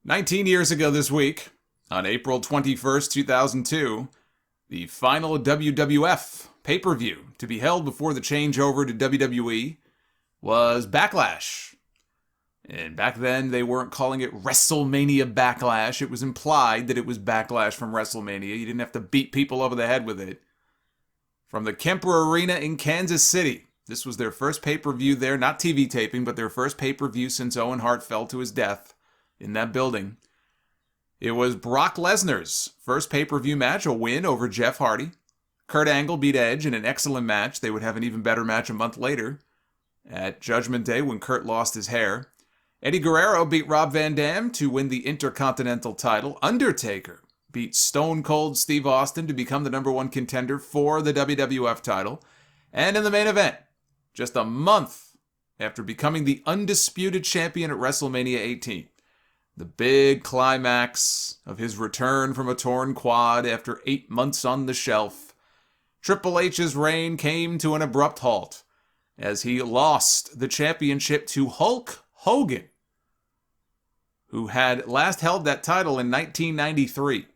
19 years ago this week, on April 21st, 2002, the final WWF pay-per-view to be held before the changeover to WWE was Backlash. And back then, they weren't calling it WrestleMania Backlash. It was implied that it was Backlash from WrestleMania. You didn't have to beat people over the head with it. From the Kemper Arena in Kansas City. This was their first pay-per-view there, not TV taping, but their first pay-per-view since Owen Hart fell to his death in that building. It was Brock Lesnar's first pay-per-view match, a win over Jeff Hardy. Kurt Angle beat Edge in an excellent match. They would have an even better match a month later at Judgment Day when Kurt lost his hair. Eddie Guerrero beat Rob Van Dam to win the Intercontinental title. Undertaker beat Stone Cold Steve Austin to become the number one contender for the WWF title. And in the main event, just a month after becoming the undisputed champion at WrestleMania 18, the big climax of his return from a torn quad after 8 months on the shelf, Triple H's reign came to an abrupt halt as he lost the championship to Hulk Hogan, who had last held that title in 1993.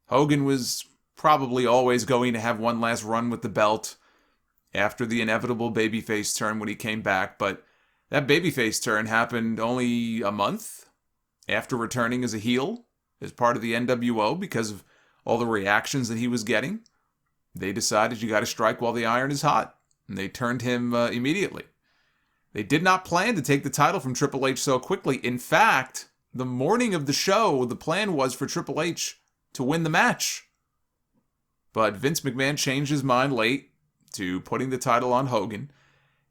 Hogan was probably always going to have one last run with the belt after the inevitable babyface turn when he came back, but that babyface turn happened only a month after returning as a heel, as part of the NWO, because of all the reactions that he was getting. They decided you got to strike while the iron is hot, and they turned him immediately. They did not plan to take the title from Triple H so quickly. In fact, the morning of the show, the plan was for Triple H to win the match. But Vince McMahon changed his mind late to putting the title on Hogan.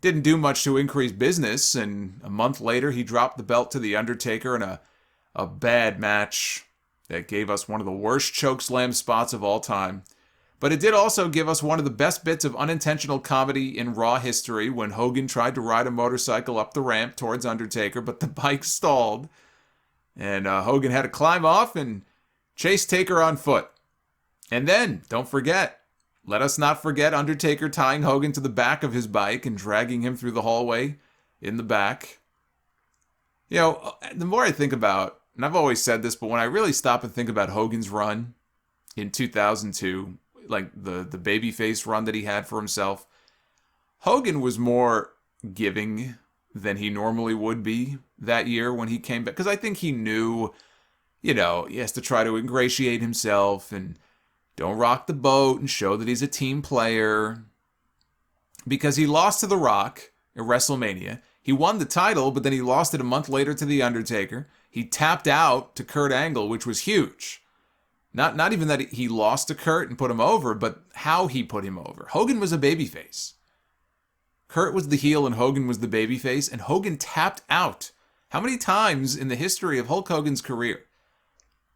Didn't do much to increase business, and a month later he dropped the belt to The Undertaker in a bad match that gave us one of the worst chokeslam spots of all time. But it did also give us one of the best bits of unintentional comedy in Raw history when Hogan tried to ride a motorcycle up the ramp towards Undertaker, but the bike stalled. And Hogan had to climb off and chase Taker on foot. And then, don't forget, let us not forget Undertaker tying Hogan to the back of his bike and dragging him through the hallway in the back. You know, the more I think about, and I've always said this, but when I really stop and think about Hogan's run in 2002, like the babyface run that he had for himself, Hogan was more giving than he normally would be that year when he came back. Because I think he knew, he has to try to ingratiate himself and don't rock the boat and show that he's a team player. Because he lost to The Rock at WrestleMania. He won the title, but then he lost it a month later to The Undertaker. He tapped out to Kurt Angle, which was huge. Not even that he lost to Kurt and put him over, but how he put him over. Hogan was a babyface. Kurt was the heel and Hogan was the babyface, and Hogan tapped out. How many times in the history of Hulk Hogan's career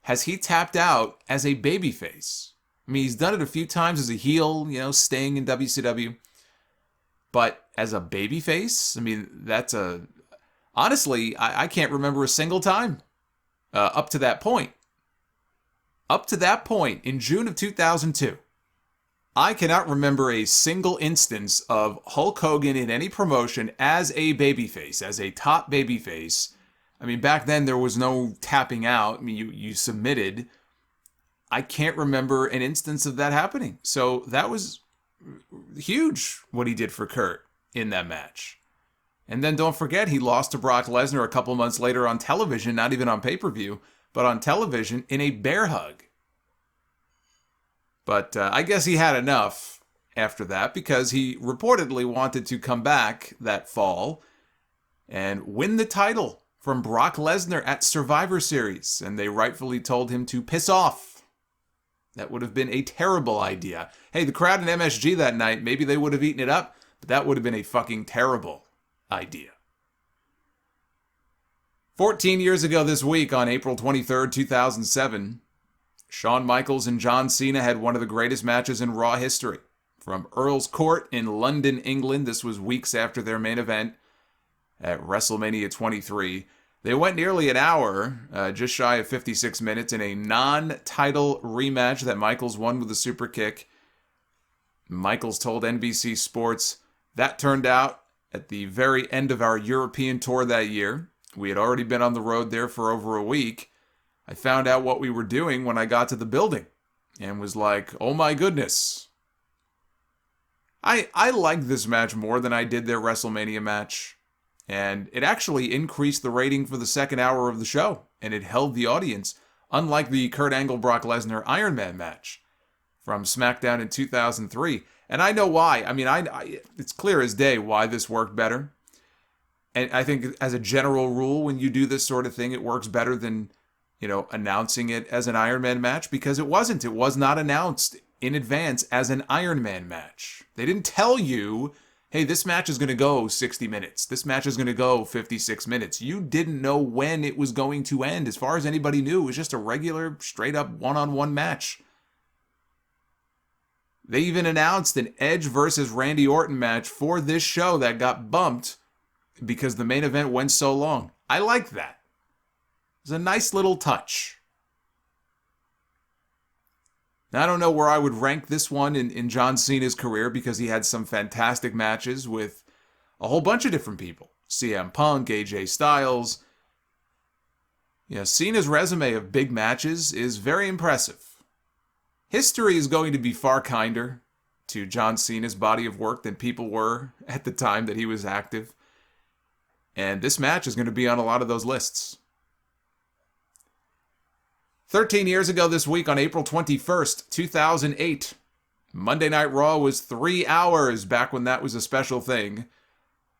has he tapped out as a babyface? I mean, he's done it a few times as a heel, Sting in WCW. But as a babyface, I mean, honestly, I can't remember a single time up to that point. Up to that point, in June of 2002, I cannot remember a single instance of Hulk Hogan in any promotion as a babyface, as a top babyface. I mean, back then there was no tapping out. I mean, you submitted. I can't remember an instance of that happening. So that was huge what he did for Kurt in that match. And then don't forget, he lost to Brock Lesnar a couple months later on television, not even on pay-per-view, but on television in a bear hug. But I guess he had enough after that because he reportedly wanted to come back that fall and win the title from Brock Lesnar at Survivor Series. And they rightfully told him to piss off. That would have been a terrible idea. Hey, the crowd in MSG that night, maybe they would have eaten it up, but that would have been a fucking terrible idea. 14 years ago this week, on April 23rd, 2007, Shawn Michaels and John Cena had one of the greatest matches in Raw history. From Earl's Court in London, England, this was weeks after their main event at WrestleMania 23. They went nearly an hour, just shy of 56 minutes, in a non-title rematch that Michaels won with a super kick. Michaels told NBC Sports, that turned out at the very end of our European tour that year. We had already been on the road there for over a week. I found out what we were doing when I got to the building and was like, oh my goodness. I liked this match more than I did their WrestleMania match. And it actually increased the rating for the second hour of the show. And it held the audience, unlike the Kurt Angle, Brock Lesnar Iron Man match from SmackDown in 2003. And I know why. I mean, it's clear as day why this worked better. And I think as a general rule, when you do this sort of thing, it works better than, announcing it as an Iron Man match, because it wasn't. It was not announced in advance as an Iron Man match. They didn't tell you, hey, this match is going to go 60 minutes. This match is going to go 56 minutes. You didn't know when it was going to end. As far as anybody knew, it was just a regular, straight-up one-on-one match. They even announced an Edge versus Randy Orton match for this show that got bumped because the main event went so long. I like that. It's a nice little touch. Now, I don't know where I would rank this one in John Cena's career, because he had some fantastic matches with a whole bunch of different people. CM Punk, AJ Styles. Cena's resume of big matches is very impressive. History is going to be far kinder to John Cena's body of work than people were at the time that he was active. And this match is going to be on a lot of those lists. 13 years ago this week, on April 21st, 2008, Monday Night Raw was 3 hours, back when that was a special thing,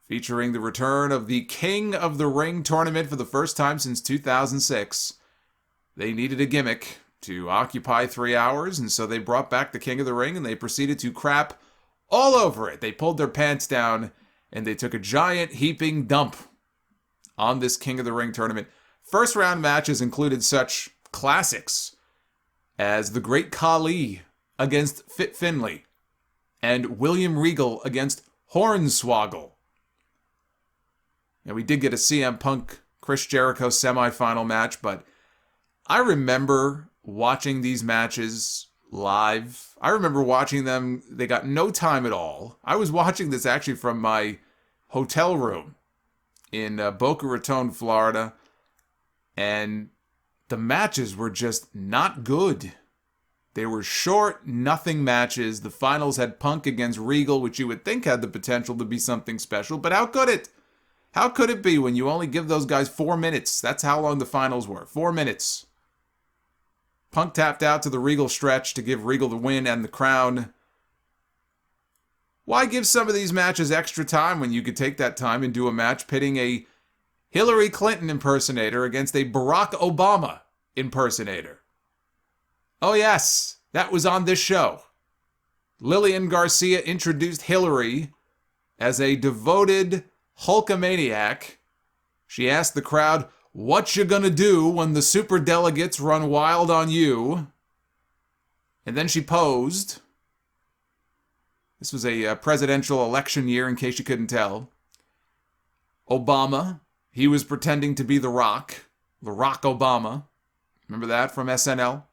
featuring the return of the King of the Ring tournament for the first time since 2006. They needed a gimmick to occupy 3 hours, and so they brought back the King of the Ring, and they proceeded to crap all over it. They pulled their pants down, and they took a giant heaping dump on this King of the Ring tournament. First round matches included such classics as the Great Khali against Fit Finlay and William Regal against Hornswoggle. Now, we did get a CM Punk Chris Jericho semifinal match, but I remember watching these matches live. I remember watching them. They got no time at all. I was watching this actually from my hotel room in Boca Raton, Florida, and the matches were just not good. They were short, nothing matches. The finals had Punk against Regal, which you would think had the potential to be something special, but how could it? How could it be when you only give those guys 4 minutes? That's how long the finals were, 4 minutes. Punk tapped out to the Regal stretch to give Regal the win and the crown. Why give some of these matches extra time when you could take that time and do a match pitting a Hillary Clinton impersonator against a Barack Obama impersonator? Oh yes, that was on this show. Lilian Garcia introduced Hillary as a devoted Hulkamaniac. She asked the crowd, what you gonna do when the superdelegates run wild on you? And then she posed. This was a presidential election year, in case you couldn't tell. Obama, he was pretending to be The Rock Obama. Remember that from SNL?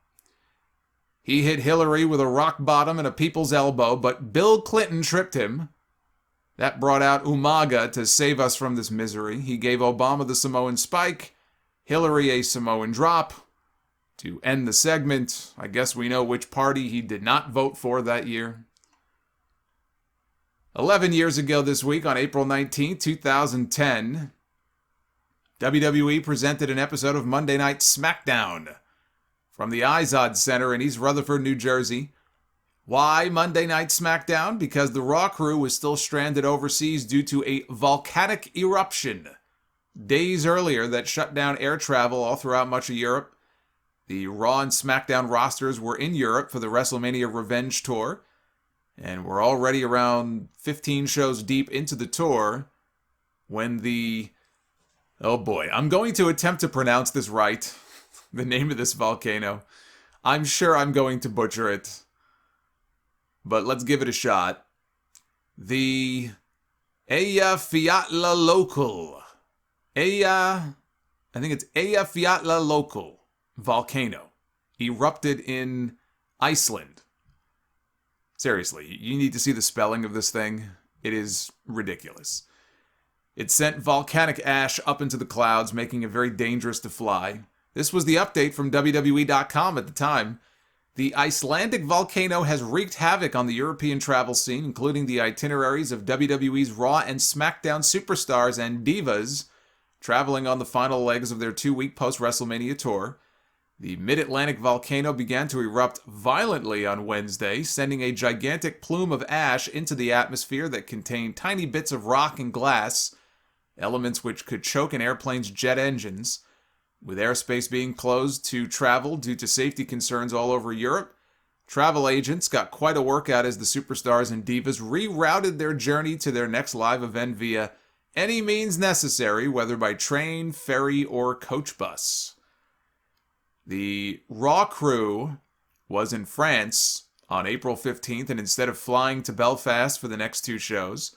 He hit Hillary with a rock bottom and a people's elbow, but Bill Clinton tripped him. That brought out Umaga to save us from this misery. He gave Obama the Samoan spike, Hillary a Samoan drop. To end the segment, I guess we know which party he did not vote for that year. 11 years ago this week, on April 19, 2010, WWE presented an episode of Monday Night SmackDown from the Izod Center in East Rutherford, New Jersey. Why Monday Night SmackDown? Because the Raw crew was still stranded overseas due to a volcanic eruption days earlier that shut down air travel all throughout much of Europe. The Raw and SmackDown rosters were in Europe for the WrestleMania Revenge Tour, and we're already around 15 shows deep into the tour when oh boy, I'm going to attempt to pronounce this right, the name of this volcano. I'm sure I'm going to butcher it, but let's give it a shot. The Eyjafjallajökull. I think it's Eyjafjallajökull volcano erupted in Iceland. Seriously, you need to see the spelling of this thing. It is ridiculous. It sent volcanic ash up into the clouds, making it very dangerous to fly. This was the update from WWE.com at the time. The Icelandic volcano has wreaked havoc on the European travel scene, including the itineraries of WWE's Raw and SmackDown superstars and divas traveling on the final legs of their 2-week post-WrestleMania tour. The Mid-Atlantic volcano began to erupt violently on Wednesday, sending a gigantic plume of ash into the atmosphere that contained tiny bits of rock and glass, elements which could choke an airplane's jet engines. With airspace being closed to travel due to safety concerns all over Europe, travel agents got quite a workout as the superstars and divas rerouted their journey to their next live event via any means necessary, whether by train, ferry, or coach bus. The Raw crew was in France on April 15th, and instead of flying to Belfast for the next 2 shows,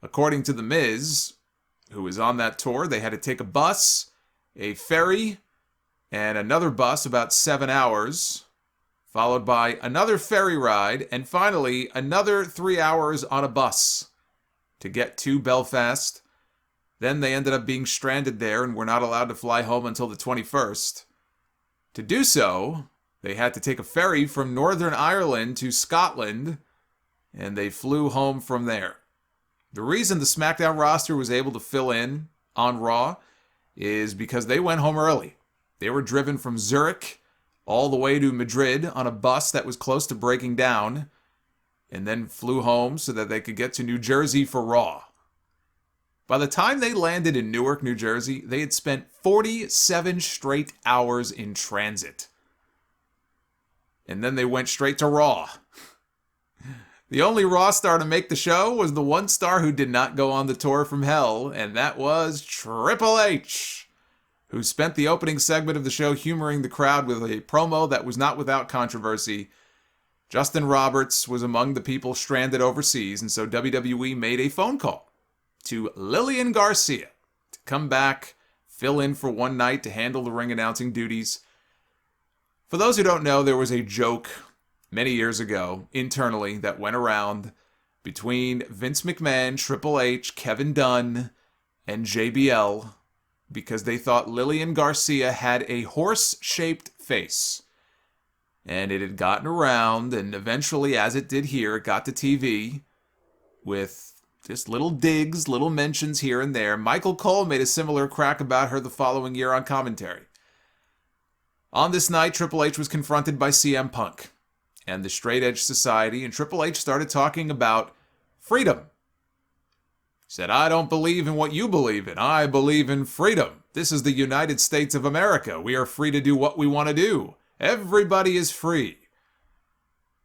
according to The Miz, who was on that tour, they had to take a bus, a ferry, and another bus about 7 hours, followed by another ferry ride, and finally another 3 hours on a bus to get to Belfast. Then they ended up being stranded there and were not allowed to fly home until the 21st. To do so, they had to take a ferry from Northern Ireland to Scotland, and they flew home from there. The reason the SmackDown roster was able to fill in on Raw is because they went home early. They were driven from Zurich all the way to Madrid on a bus that was close to breaking down, and then flew home so that they could get to New Jersey for Raw. By the time they landed in Newark, New Jersey, they had spent 47 straight hours in transit. And then they went straight to Raw. The only Raw star to make the show was the one star who did not go on the tour from hell, and that was Triple H, who spent the opening segment of the show humoring the crowd with a promo that was not without controversy. Justin Roberts was among the people stranded overseas, and so WWE made a phone call to Lilian Garcia to come back, fill in for one night to handle the ring announcing duties. For those who don't know, there was a joke many years ago, internally, that went around between Vince McMahon, Triple H, Kevin Dunn, and JBL, because they thought Lilian Garcia had a horse-shaped face. And it had gotten around, and eventually, as it did here, it got to TV with just little digs, little mentions here and there. Michael Cole made a similar crack about her the following year on commentary. On this night, Triple H was confronted by CM Punk and the Straight Edge Society, and Triple H started talking about freedom. He said, "I don't believe in what you believe in. I believe in freedom. This is the United States of America. We are free to do what we want to do. Everybody is free."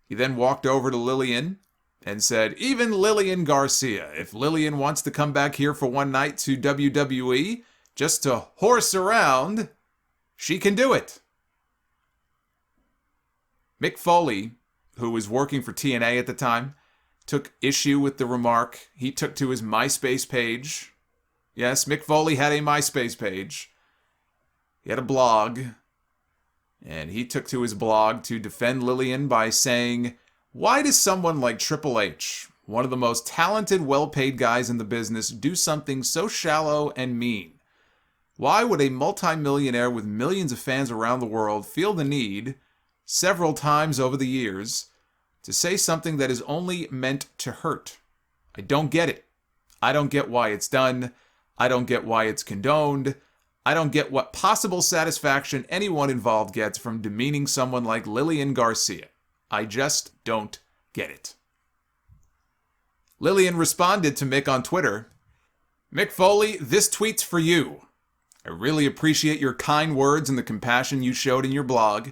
He then walked over to Lilian and said, "Even Lilian Garcia, if Lilian wants to come back here for one night to WWE just to horse around, she can do it." Mick Foley, who was working for TNA at the time, took issue with the remark. He took to his MySpace page. Yes, Mick Foley had a MySpace page. He had a blog. And he took to his blog to defend Lilian by saying, "Why does someone like Triple H, one of the most talented, well-paid guys in the business, do something so shallow and mean? Why would a multimillionaire with millions of fans around the world feel the need, several times over the years, to say something that is only meant to hurt? I don't get it. I don't get why it's done. I don't get why it's condoned. I don't get what possible satisfaction anyone involved gets from demeaning someone like Lilian Garcia. I just don't get it." Lilian responded to Mick on Twitter, "Mick Foley, this tweet's for you. I really appreciate your kind words and the compassion you showed in your blog.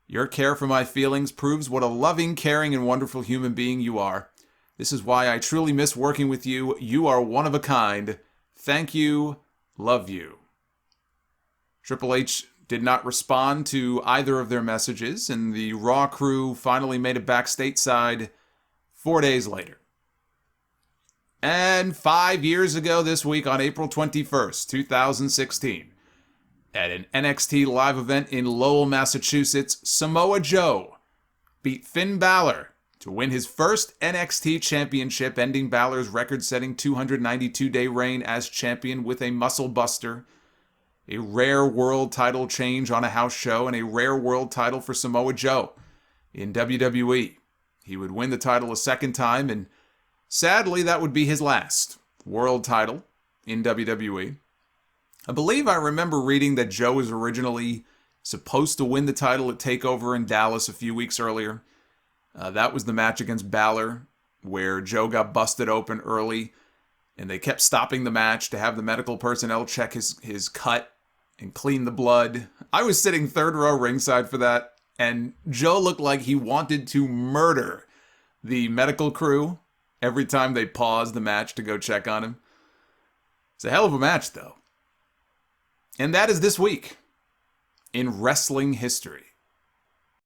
Your care for my feelings proves what a loving, caring, and wonderful human being you are. This is why I truly miss working with you. You are one of a kind. Thank you. Love you." Triple H did not respond to either of their messages, and the Raw crew finally made it back stateside 4 days later. And 5 years ago this week, on April 21st, 2016, at an NXT live event in Lowell, Massachusetts, Samoa Joe beat Finn Balor to win his first NXT championship, ending Balor's record-setting 292-day reign as champion with a muscle buster. a rare world title change on a house show, and a rare world title for Samoa Joe in WWE. He would win the title a second time, and sadly, that would be his last world title in WWE. I believe I remember reading that Joe was originally supposed to win the title at TakeOver in Dallas a few weeks earlier. That was the match against Balor, where Joe got busted open early, and they kept stopping the match to have the medical personnel check his cut and clean the blood. I was sitting third row ringside for that, and Joe looked like he wanted to murder the medical crew every time they paused the match to go check on him. It's a hell of a match, though. And that is this week in wrestling history.